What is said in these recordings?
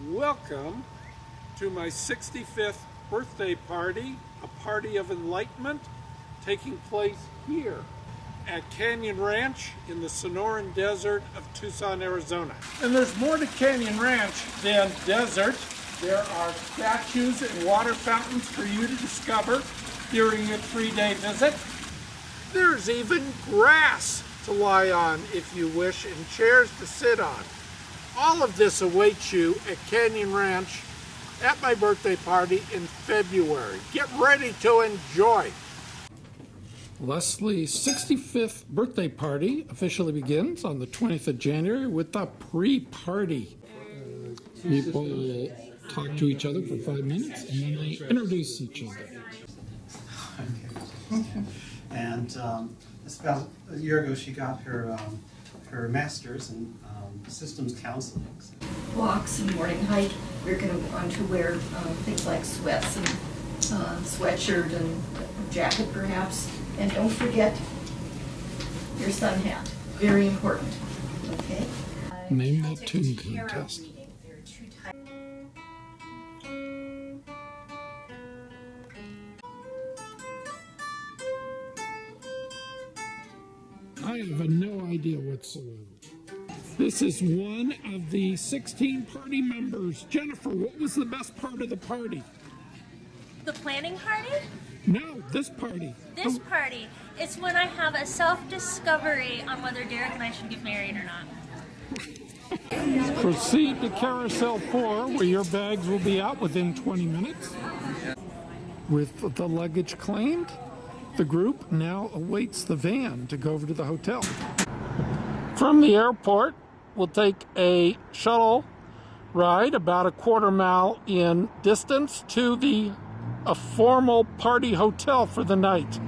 Welcome to my 65th birthday party, a party of enlightenment taking place here at Canyon Ranch in the Sonoran Desert of Tucson, Arizona. And there's more to Canyon Ranch than desert. There are statues and water fountains for you to discover during your 3-day visit. There's even grass to lie on if you wish and chairs to sit on. All of this awaits you at Canyon Ranch at my birthday party in February. Get ready to enjoy. Leslie's 65th birthday party officially begins on the 20th of January with the pre-party. People will talk to each other for 5 minutes and then they introduce each other. And about a year ago, she got her master's in systems counseling. Walks and morning hike, you're going to want to wear things like sweats and sweatshirt and jacket perhaps. And don't forget your sun hat. Very important. Okay? Name that tune contest. I have no idea whatsoever. This is one of the 16 party members. Jennifer, what was the best part of the party? The planning party? No, this party. This party. It's when I have a self-discovery on whether Derek and I should get married or not. Proceed to Carousel 4, where your bags will be out within 20 minutes. With the luggage claimed, the group now awaits the van to go over to the hotel. From the airport, we'll take a shuttle ride about a quarter mile in distance to a formal party hotel for the night.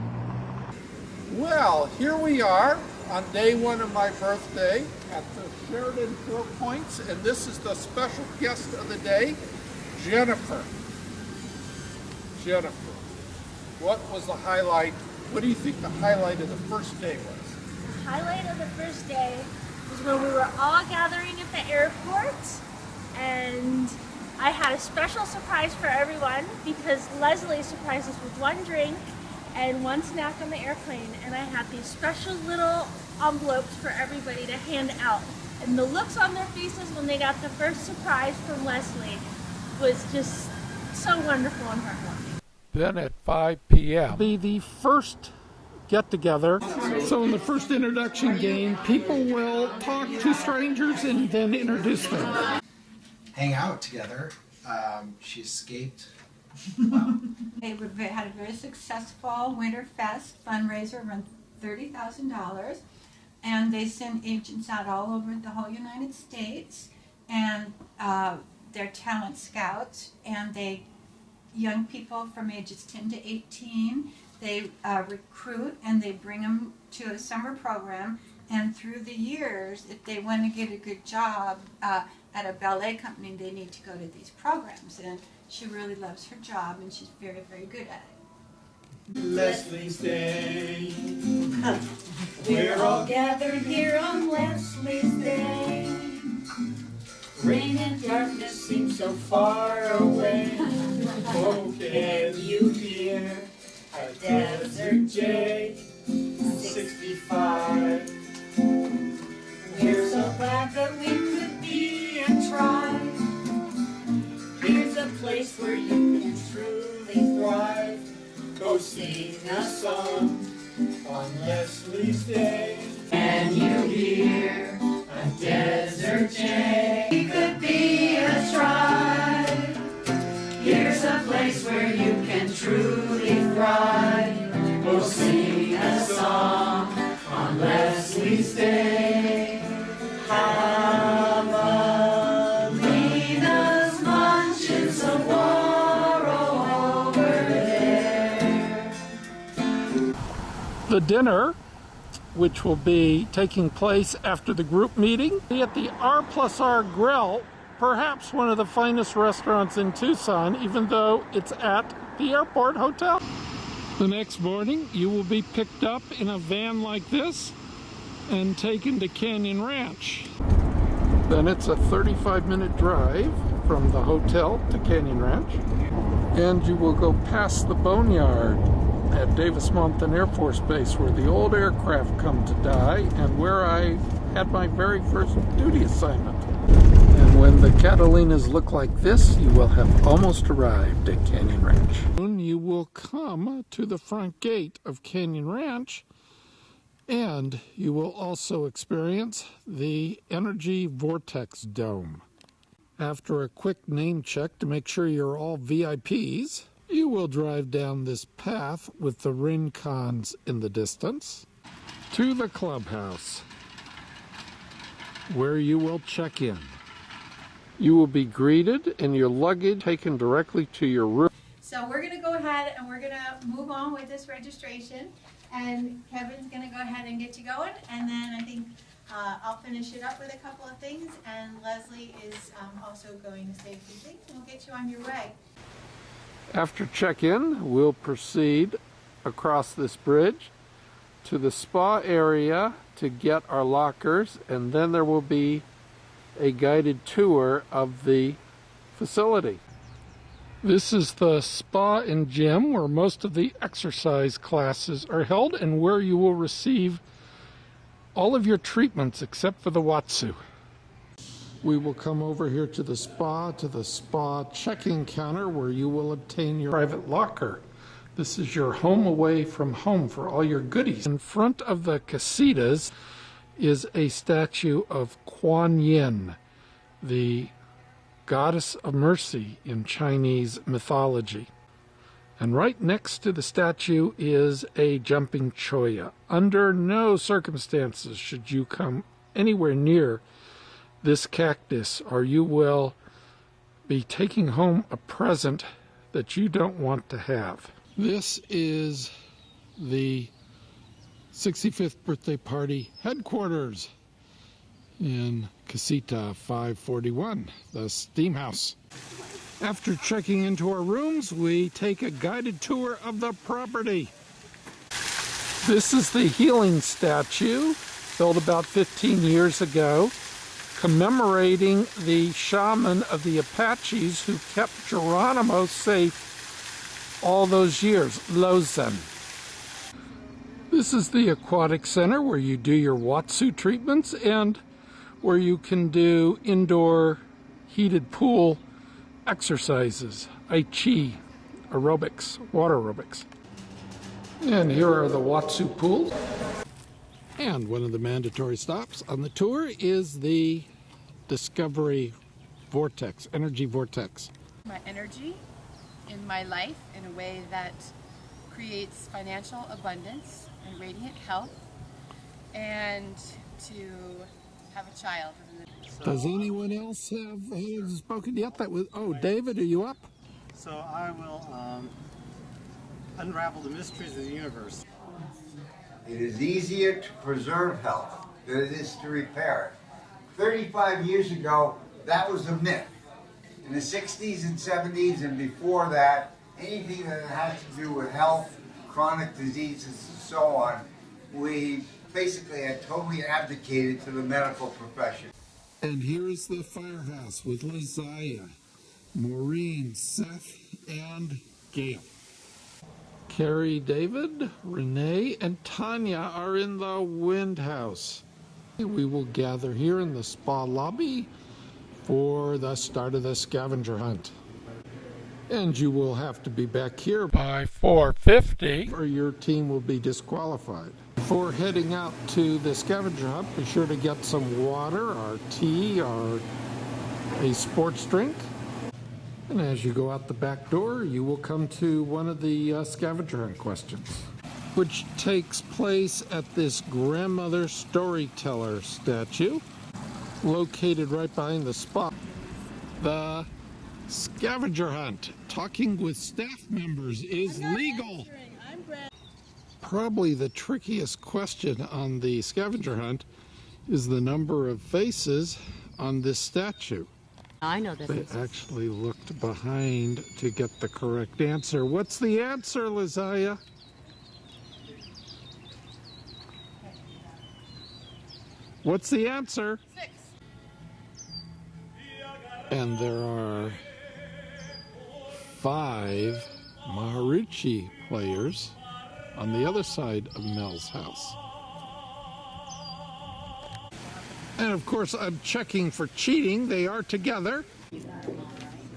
Well, here we are on day one of my birthday at the Sheridan Four Points, and this is the special guest of the day, Jennifer. Jennifer, what was the highlight? What do you think the highlight of the first day was? The highlight of the first day was when we were all gathering at the airport, and I had a special surprise for everyone because Leslie surprised us with one drink and one snack on the airplane, and I had these special little envelopes for everybody to hand out. And the looks on their faces when they got the first surprise from Leslie was just so wonderful and heartwarming. Then at 5 p.m. be the first get-together. So in the first introduction game, people will talk to strangers and then introduce them. Hang out together. She escaped. They had a very successful Winterfest fundraiser, around $30,000, and they sent agents out all over the whole United States, and they're talent scouts, and young people from ages 10 to 18, they recruit and they bring them to a summer program, and through the years, if they want to get a good job at a ballet company, they need to go to these programs, and she really loves her job and she's very, very good at it. Leslie's Day. We're all gathered here on Leslie's Day. Rain and darkness seem so far away. Oh, can you hear a desert jay? 65. We're so glad that we could be and try. Here's a place where you can truly thrive. Go sing a song on Leslie's Day. Can you hear a desert jay? We could be a tribe. Here's a place where you can truly thrive. Go sing a song on Leslie's Day. Have a Lena's luncheon tomorrow over there. The dinner, which will be taking place after the group meeting, be at the R+R Grill, perhaps one of the finest restaurants in Tucson, even though it's at the airport hotel. The next morning, you will be picked up in a van like this and taken to Canyon Ranch. Then it's a 35-minute drive from the hotel to Canyon Ranch, and you will go past the boneyard at Davis-Monthan Air Force Base, where the old aircraft come to die and where I had my very first duty assignment. And when the Catalinas look like this, you will have almost arrived at Canyon Ranch. Soon you will come to the front gate of Canyon Ranch, and you will also experience the Energy Vortex Dome. After a quick name check to make sure you're all VIPs, you will drive down this path with the Rincons in the distance to the clubhouse, where you will check in. You will be greeted and your luggage taken directly to your room. So we're going to go ahead and we're going to move on with this registration, and Kevin's going to go ahead and get you going, and then I think I'll finish it up with a couple of things, and Leslie is also going to say a few things, and we'll get you on your way. After check-in, we'll proceed across this bridge to the spa area to get our lockers, and then there will be a guided tour of the facility. This is the spa and gym where most of the exercise classes are held and where you will receive all of your treatments except for the Watsu. We will come over here to the spa check-in counter, where you will obtain your private locker. This is your home away from home for all your goodies. In front of the casitas is a statue of Kuan Yin, the goddess of mercy in Chinese mythology. And right next to the statue is a jumping cholla. Under no circumstances should you come anywhere near this cactus, or you will be taking home a present that you don't want to have. This is the 65th birthday party headquarters in Casita 541, the steam house. After checking into our rooms, we take a guided tour of the property. This is the healing statue, built about 15 years ago, commemorating the shaman of the Apaches who kept Geronimo safe all those years, Lozen. This is the aquatic center where you do your Watsu treatments and where you can do indoor heated pool exercises, ai chi, aerobics, water aerobics. And here are the Watsu pools. And one of the mandatory stops on the tour is the Discovery Vortex, Energy Vortex. My energy in my life in a way that creates financial abundance and radiant health, and to have a child. Does anyone else have spoken yet? David, are you up? So I will unravel the mysteries of the universe. It is easier to preserve health than it is to repair it. 35 years ago, that was a myth. In the 60s and 70s and before that, anything that had to do with health, chronic diseases, and so on, we basically had totally abdicated to the medical profession. And here is the firehouse with Liziah, Maureen, Seth, and Gail. Carrie, David, Renee, and Tanya are in the wind house. We will gather here in the spa lobby for the start of the scavenger hunt. And you will have to be back here by 4:50 or your team will be disqualified. Before heading out to the scavenger hunt, be sure to get some water or tea or a sports drink. And as you go out the back door, you will come to one of the scavenger hunt questions, which takes place at this grandmother storyteller statue located right behind the spa. The scavenger hunt, talking with staff members, is legal. Probably the trickiest question on the scavenger hunt is the number of faces on this statue. I know this. They actually looked behind to get the correct answer. What's the answer, Liziah? What's the answer? 6. And there are 5 mariachi players on the other side of Mel's house. And of course, I'm checking for cheating. They are together.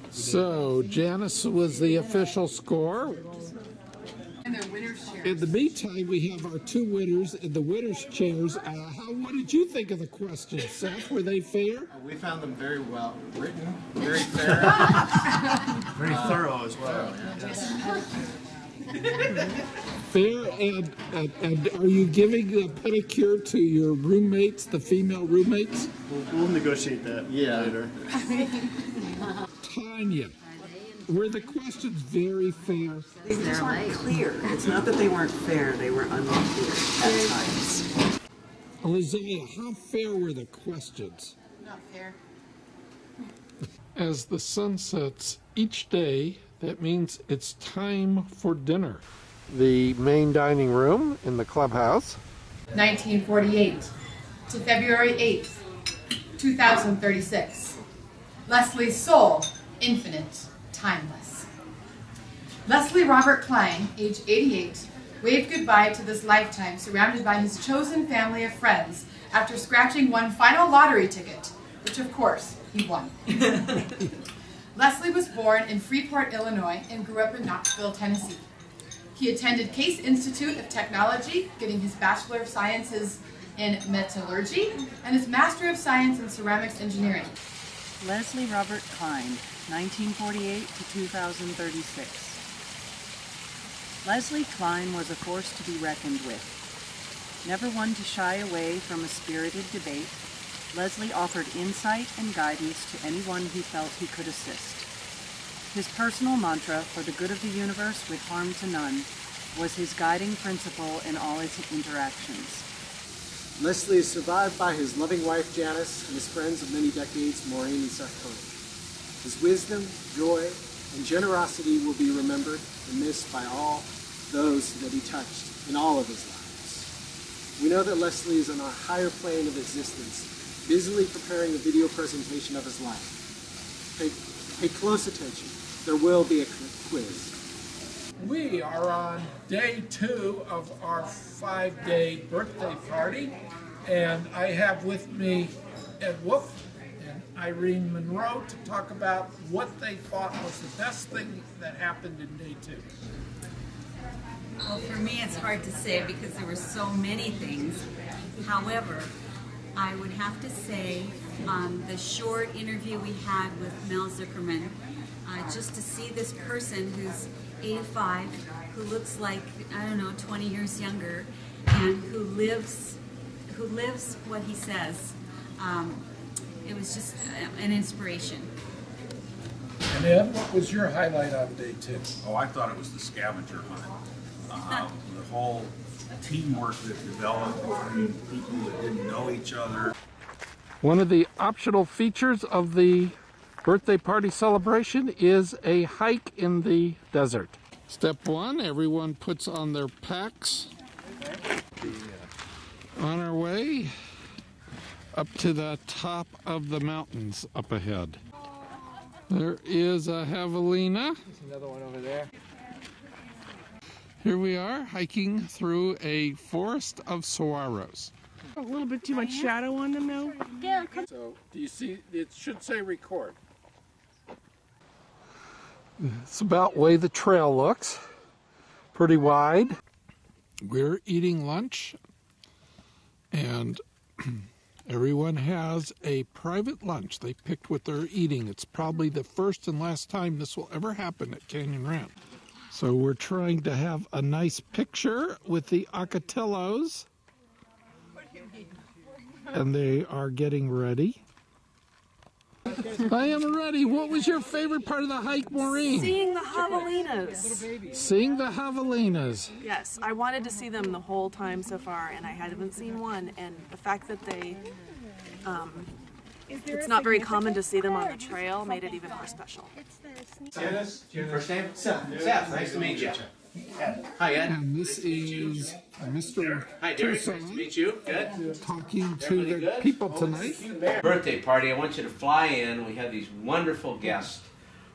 So Janice was the official score. In the meantime, we have our 2 winners in the winners' chairs. What did you think of the questions, Seth? Were they fair? We found them very well written, very fair, very thorough as well. Fair, and are you giving a pedicure to your roommates, the female roommates? We'll negotiate that later. Tanya, were the questions very fair? They just weren't clear. It's not that they weren't fair, they were unclear at times. Lizzie, how fair were the questions? Not fair. As the sun sets each day, that means it's time for dinner. The main dining room in the clubhouse. 1948 to February 8th, 2036. Leslie's soul, infinite, timeless. Leslie Robert Klein, age 88, waved goodbye to this lifetime surrounded by his chosen family of friends after scratching one final lottery ticket, which of course he won. Leslie was born in Freeport, Illinois, and grew up in Knoxville, Tennessee. He attended Case Institute of Technology, getting his Bachelor of Sciences in Metallurgy and his Master of Science in Ceramics Engineering. Leslie Robert Klein, 1948 to 2036. Leslie Klein was a force to be reckoned with. Never one to shy away from a spirited debate, Leslie offered insight and guidance to anyone he felt he could assist. His personal mantra, for the good of the universe with harm to none, was his guiding principle in all his interactions. Leslie is survived by his loving wife Janice and his friends of many decades, Maureen and Seth Cohen. His wisdom, joy, and generosity will be remembered and missed by all those that he touched in all of his lives. We know that Leslie is on a higher plane of existence, busily preparing a video presentation of his life. Pay close attention. There will be a quiz. We are on day 2 of our 5-day birthday party, and I have with me Ed Wolf and Irene Monroe to talk about what they thought was the best thing that happened in day 2. Well, for me it's hard to say because there were so many things. However, I would have to say the short interview we had with Mel Zuckerman, just to see this person who's 85, who looks like, 20 years younger, and who lives what he says. It was just an inspiration. And Ed, what was your highlight on day 2? Oh, I thought it was the scavenger hunt. The whole teamwork that developed between people that didn't know each other. One of the optional features of the birthday party celebration is a hike in the desert. Step 1, everyone puts on their packs. On our way up to the top of the mountains up ahead. There is a javelina. There's another one over there. Here we are hiking through a forest of saguaros. A little bit too much shadow on them now. Yeah. So, do you see, it should say record. It's about the way the trail looks. Pretty wide. We're eating lunch, and everyone has a private lunch. They picked what they're eating. It's probably the first and last time this will ever happen at Canyon Ranch. So we're trying to have a nice picture with the Ocotillos. And they are getting ready. I am ready. What was your favorite part of the hike, Maureen? Seeing the javelinas. Seeing the javelinas. Yes, I wanted to see them the whole time so far, and I haven't seen one. And the fact that they, it's not very common to see them on the trail, made it even more special. Janice, your first name? Seth. Seth, nice to meet you. Hi, Ed. And this is Mr. Hi, Derek. Tucson, Nice to meet you. Good. talking to Everybody the good? people tonight. Birthday party. I want you to fly in. We have these wonderful guests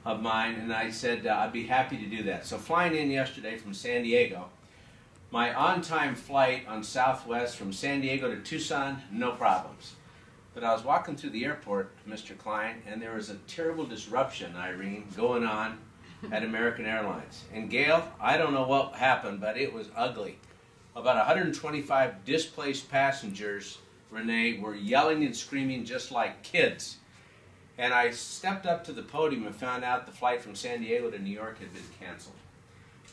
of mine, and I said I'd be happy to do that. So flying in yesterday from San Diego, my on-time flight on Southwest from San Diego to Tucson, no problems. But I was walking through the airport, Mr. Klein, and there was a terrible disruption, Irene, going on at American Airlines. And Gail, I don't know what happened, but it was ugly. About 125 displaced passengers, Renee, were yelling and screaming just like kids. And I stepped up to the podium and found out the flight from San Diego to New York had been canceled.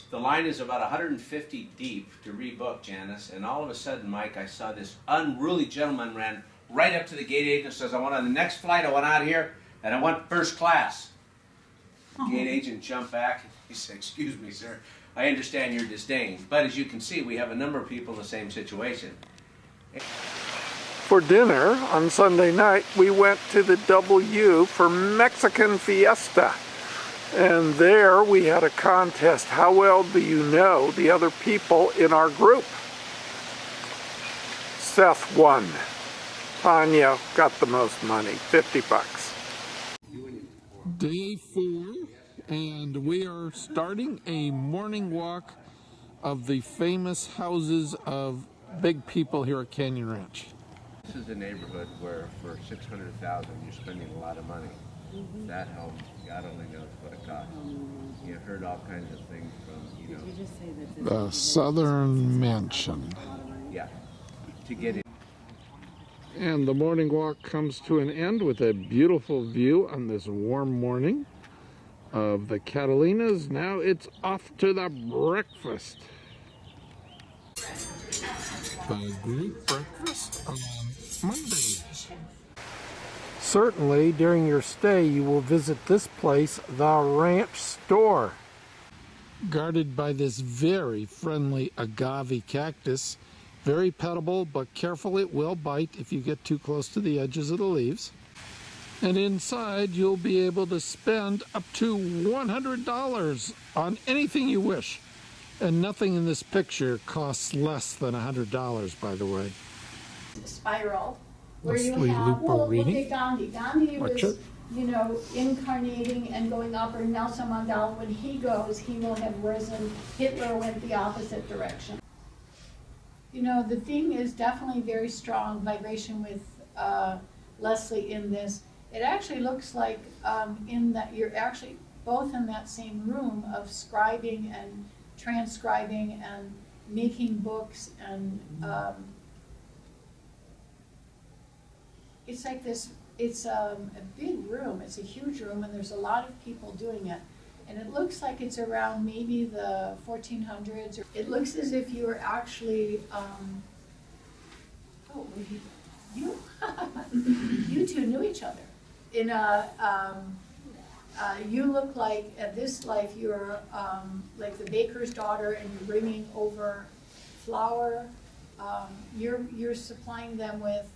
The line is about 150 deep to rebook, Janice, and all of a sudden, Mike, I saw this unruly gentleman ran right up to the gate agent and says, I want on the next flight, I want out of here, and I want first class. The gate agent jumped back. He said, excuse me, sir, I understand your disdain. But as you can see, we have a number of people in the same situation. For dinner on Sunday night, we went to the W for Mexican Fiesta. And there we had a contest. How well do you know the other people in our group? Seth won. Tanya got the most money, 50 bucks. Day 4, and we are starting a morning walk of the famous houses of big people here at Canyon Ranch. This is a neighborhood where for $600,000 you're spending a lot of money. That home, God only knows what it costs. You've heard all kinds of things from, The Southern Mansion. Yeah, to get in. And the morning walk comes to an end with a beautiful view on this warm morning of the Catalinas. Now it's off to the breakfast. The group breakfast on Mondays. Certainly, during your stay, you will visit this place, the Ranch Store. Guarded by this very friendly agave cactus. Very petable, but careful, it will bite if you get too close to the edges of the leaves. And inside, you'll be able to spend up to $100 on anything you wish. And nothing in this picture costs less than $100, by the way. Spiral, where Leslie you have, Lupo look reading. at Gandhi. Gandhi was, Orchard. incarnating and going up, or Nelson Mandela, when he goes, he will have risen. Hitler went the opposite direction. The thing is definitely very strong vibration with Leslie in this. It actually looks like in that you're actually both in that same room of scribing and transcribing and making books, and it's like this, it's a big room, it's a huge room, and there's a lot of people doing it. And it looks like it's around maybe the 1400s. It looks as if you were actually, you two knew each other. In you look like, at this life, you're like the baker's daughter, and you're bringing over flour. You're supplying them with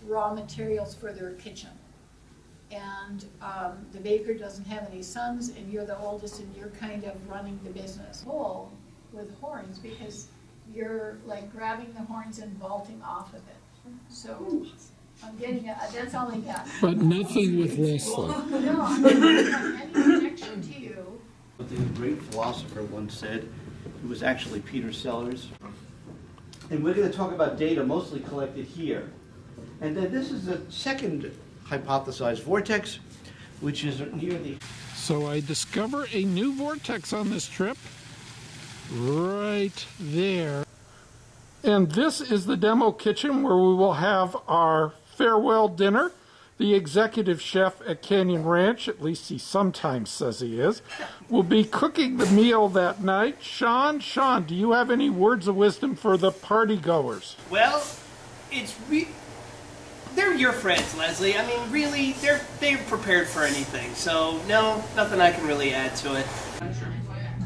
raw materials for their kitchen. And the baker doesn't have any sons, and you're the oldest, and you're kind of running the business. Bull with horns, because you're like grabbing the horns and vaulting off of it. So I'm getting it. That's all I got. But nothing with Leslie. No, I'm not have any connection to you. The great philosopher once said, it was actually Peter Sellers. And we're going to talk about data mostly collected here. And then this is the second hypothesized vortex, which is near the... So I discover a new vortex on this trip, right there. And this is the demo kitchen where we will have our farewell dinner. The executive chef at Canyon Ranch, at least he sometimes says he is, will be cooking the meal that night. Sean, do you have any words of wisdom for the party goers? Well, they're your friends, Leslie. I mean, really, they're prepared for anything. So, no, nothing I can really add to it.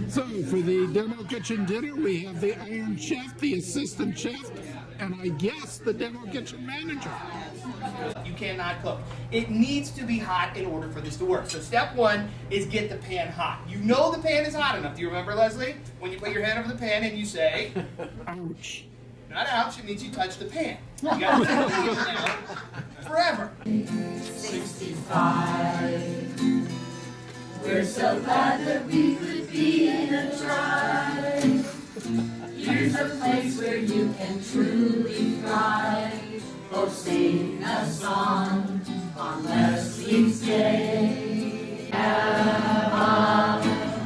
So, for the demo kitchen dinner, we have the Iron Chef, the assistant chef, and I guess the demo kitchen manager. You cannot cook. It needs to be hot in order for this to work. So step one is get the pan hot. You know the pan is hot enough. Do you remember, Leslie? When you put your hand over the pan and you say, ouch. Not ouch, it means you touch the pan. You gotta leave it down forever. 65. We're so glad that we could be in a tribe. Here's a place where you can truly thrive. Oh, sing a song on Leslie's Day. Have a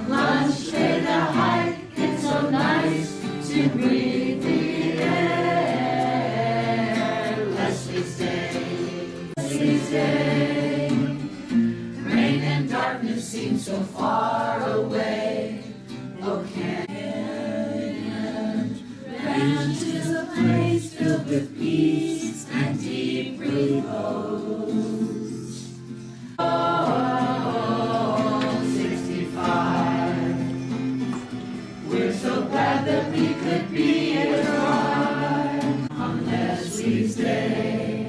lunch, take a hike. It's so nice to breathe the air. Leslie's Day. Leslie's Day. Rain and darkness seem so far away. Oh, Ranch is a place filled with peace and deep repose. Oh, 65. We're so glad that we could be alive on Leslie's Day.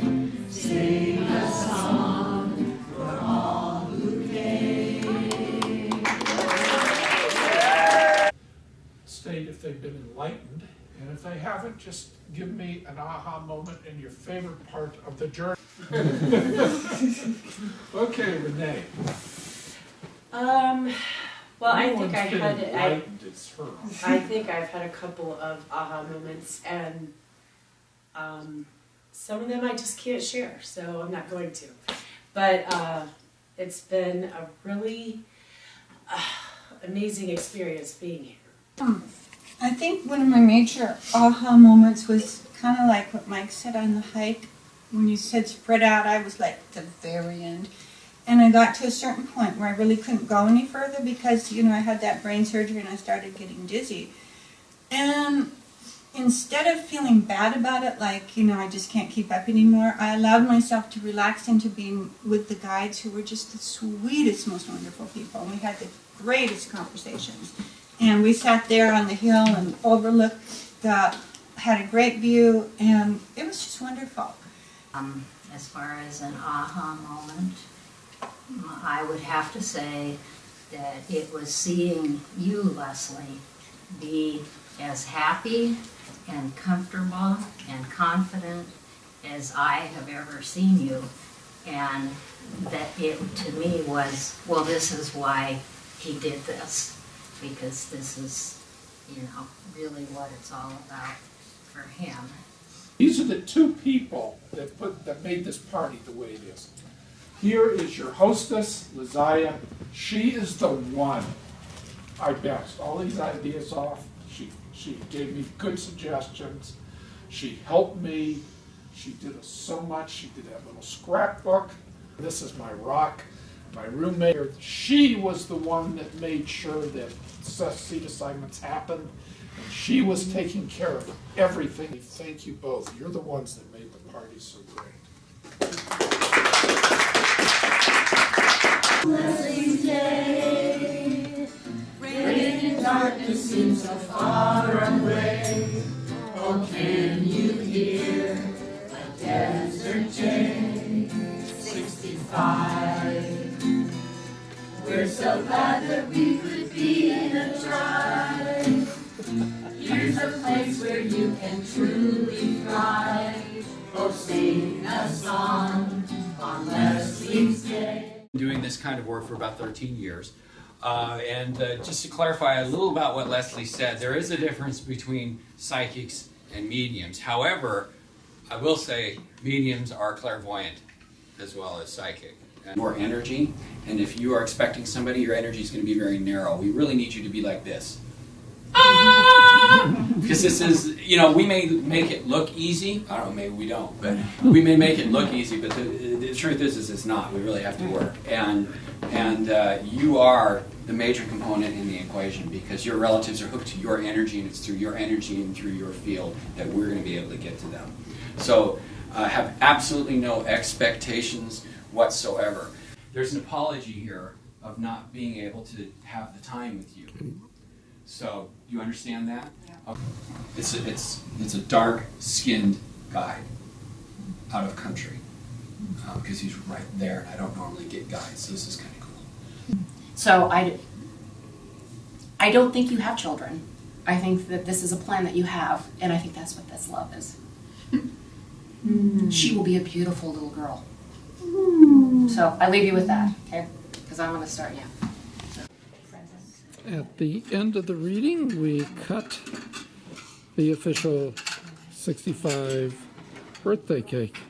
Sing a song for all who came. State if they've been enlightened, and if they haven't, just give me an aha moment in your favorite part of the journey. Okay, Renee. Well, I think I've had a couple of aha moments, and some of them I just can't share, so I'm not going to. But it's been a really amazing experience being here. I think one of my major aha moments was kind of like what Mike said on the hike. When you said spread out, I was like the very end. And I got to a certain point where I really couldn't go any further because, you know, I had that brain surgery and I started getting dizzy. And instead of feeling bad about it, like, you know, I just can't keep up anymore, I allowed myself to relax into being with the guides who were just the sweetest, most wonderful people. And we had the greatest conversations. And we sat there on the hill and overlooked had a great view, and it was just wonderful. As far as an aha moment, I would have to say that it was seeing you, Leslie, be as happy and comfortable and confident as I have ever seen you, and that it to me was, well, this is why he did this, because this is, you know, really what it's all about for him. These are the two people that made this party the way it is. Here is your hostess, Liziah. She is the one I bounced all these ideas off. She gave me good suggestions. She helped me. She did so much. She did that little scrapbook. This is my rock. My roommate, she was the one that made sure that seat assignments happened. And she was taking care of everything. Thank you both. You're the ones that made the party so great. Leslie's Day. Rain and darkness seem so far away. Oh, can you hear a desert jay? 65. We're so glad that we could be in a tribe. Here's a place where you can truly thrive. Oh, sing a song on Leslie's Day. Doing this kind of work for about 13 years. Just to clarify a little about what Leslie said, there is a difference between psychics and mediums. However, I will say mediums are clairvoyant as well as psychic. More energy, and if you are expecting somebody, your energy is going to be very narrow. We really need you to be like this. Because this is, you know, we may make it look easy. I don't know, maybe we don't, but we may make it look easy, but the truth is it's not. We really have to work. And you are the major component in the equation because your relatives are hooked to your energy, and it's through your energy and through your field that we're going to be able to get to them. So have absolutely no expectations whatsoever. There's an apology here of not being able to have the time with you. So you understand that? Yeah. Okay. It's a dark-skinned guy out of country because he's right there, and I don't normally get guys, so this is kind of cool. So I don't think you have children. I think that this is a plan that you have, and I think that's what this love is. She will be a beautiful little girl. So I leave you with that, okay? Because I want to start, At the end of the reading, we cut the official 65 birthday cake.